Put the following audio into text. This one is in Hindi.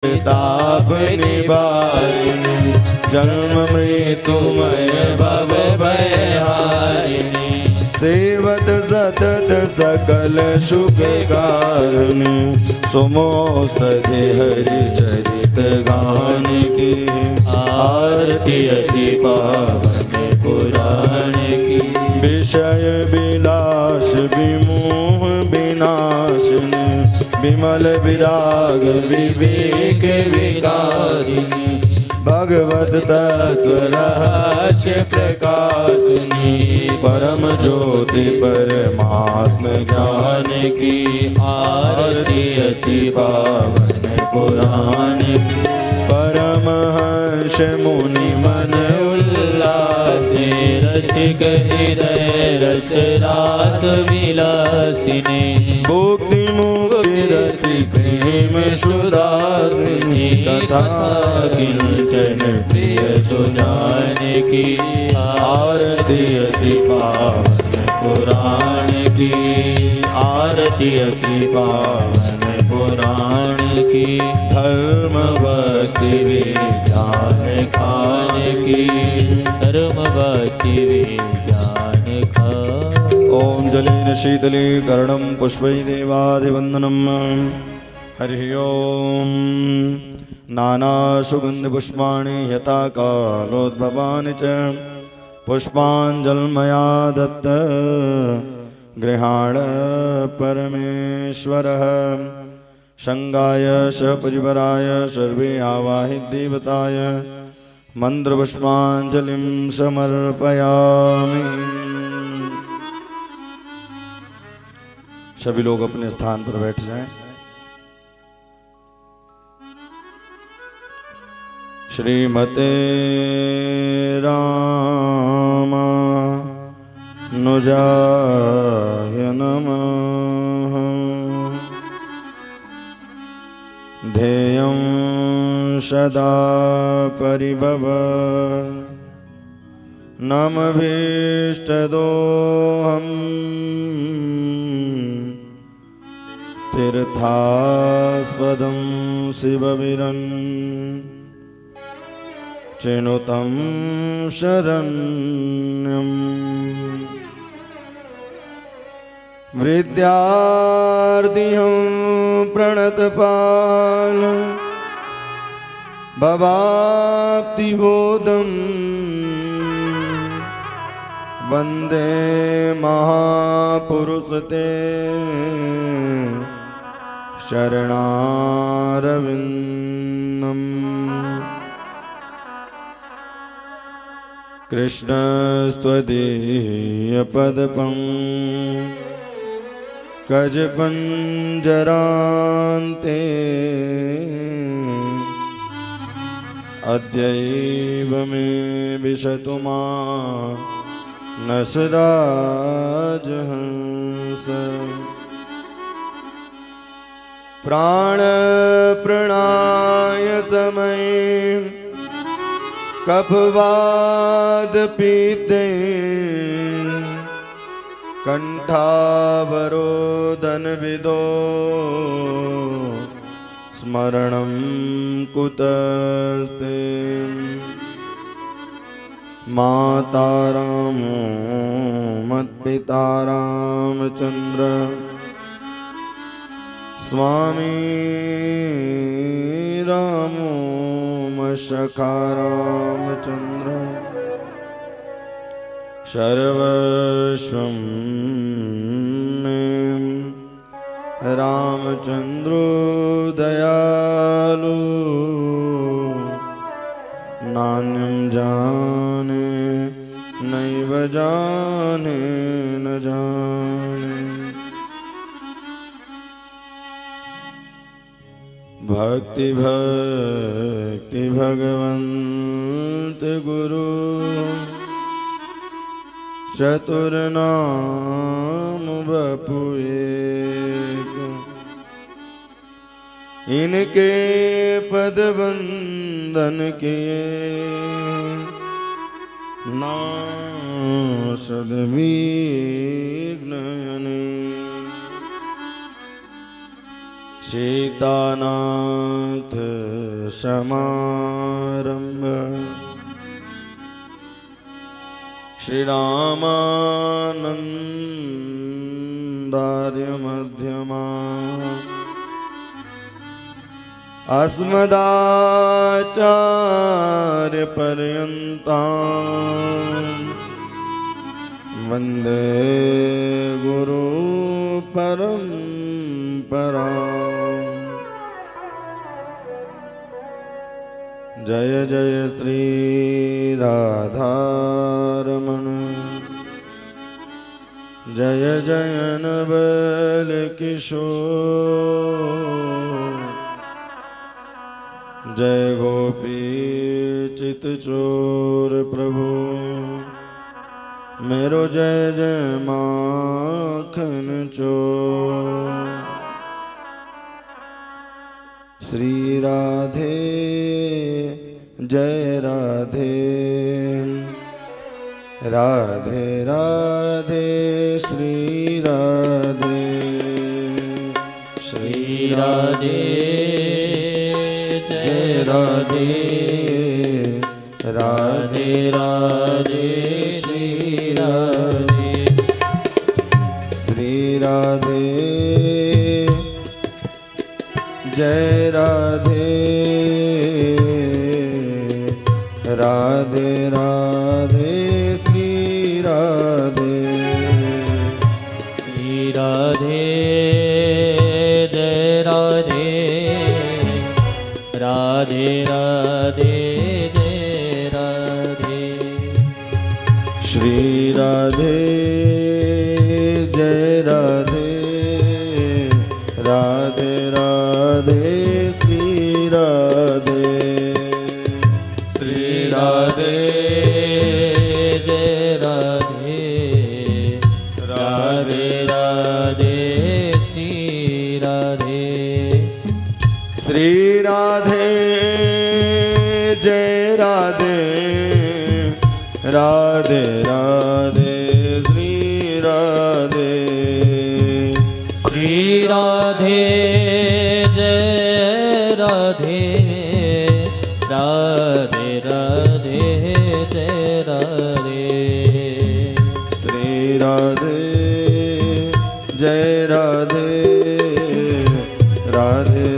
ताप निवारिणी जन्म मृत्युमय भव भयहारिणी सेवत सतत सकल सुख कारिणी सुमोसधि हरि चरित गान की आरती अति पावन पुराण की विषय विलास विमोह विनाशिनी विमल विराग विवेक विकासिनी भगवत तत्व रहस्य प्रकाशिनी परम ज्योति परमात्म ज्ञान की आरती अति पावन पुराण की परमहंस मुनि मन उल्लासे रसिक हृदय रस रास विलासिनी भुक्ति मुक्ति रति प्रेम सुदासिनी कथा किंचन प्रिय सुजान की आरती अति पावन पुराण की आरती अति पावन पुराण की धर्म भक्ति विज्ञान खान की धर्म भक्ति विज्ञान खान। ओम जलेन शीतले कर्णम पुष्पै देवादिवंदनम हरि ओम नाना सुगंध पुष्पाणि यथा कालोद्भवानि च पुष्पांजलमया दत्त गृहाण परमेश्वरः संगाय सपरिवराय सर्वे आवाहित देवताय मंत्रपुष्पांजलिं समर्पयामि। सभी लोग अपने स्थान पर बैठ जाएं। श्रीमते रामानुजाय नमः। ध्येयं सदा परिभव नमभीष्टदोहम् तीर्थास्पदं शिववीरन् चिनुतं शरण्यम् विद्यार्थिहं प्रणतपाल भवाप्तिबोधं वन्दे महापुरुषते शरणारविन्दम्। कृष्णस्त्वदीयपदपं कजपञ्जरान्ते अद्यैव मे विशतु मानसराजहंस। प्राणप्रणाय समये कफवादपीते कंठावरोधनविदो स्मरणं कुतस्ते। माता रामो मत्पिता रामचन्द्र स्वामी रामो मशखा रामचन्द्र सर्वस्वं मे रामचन्द्रो दयालु नान्यं जाने नैव जाने न जाने। भक्ति भक्ति भगवन्त गुरु चतुर्नाम बपु एक। इनके पद बंदन किए नासद विघ्न। सीतानाथ समारंभ श्रीरामानन्दार्य मध्यमा अस्मदाचार्य पर्यन्तां वन्दे गुरु परम्पराम्। जय जय श्री राधारमण जय जय नवल किशोर जय गोपी चित चोर प्रभु मेरो जय जय माखन चोर। श्री राधे जय राधे राधे राधे श्री राधे श्री राधे जय राधे राधे राधे श्री राधे श्री राधे जय राधे राधे राधे श्री राधे श्री राधे जय राधे राधे राधे जय राधे श्री राधे जय राधे राधे राधे श्री राधे श्री राधे जय राधे राधे राधे श्री राधे श्री राधे जय राधे राधे राधे श्री राधे श्री राधे जय राधे राधे राधे जय राधे श्री राधे जय राधे राधे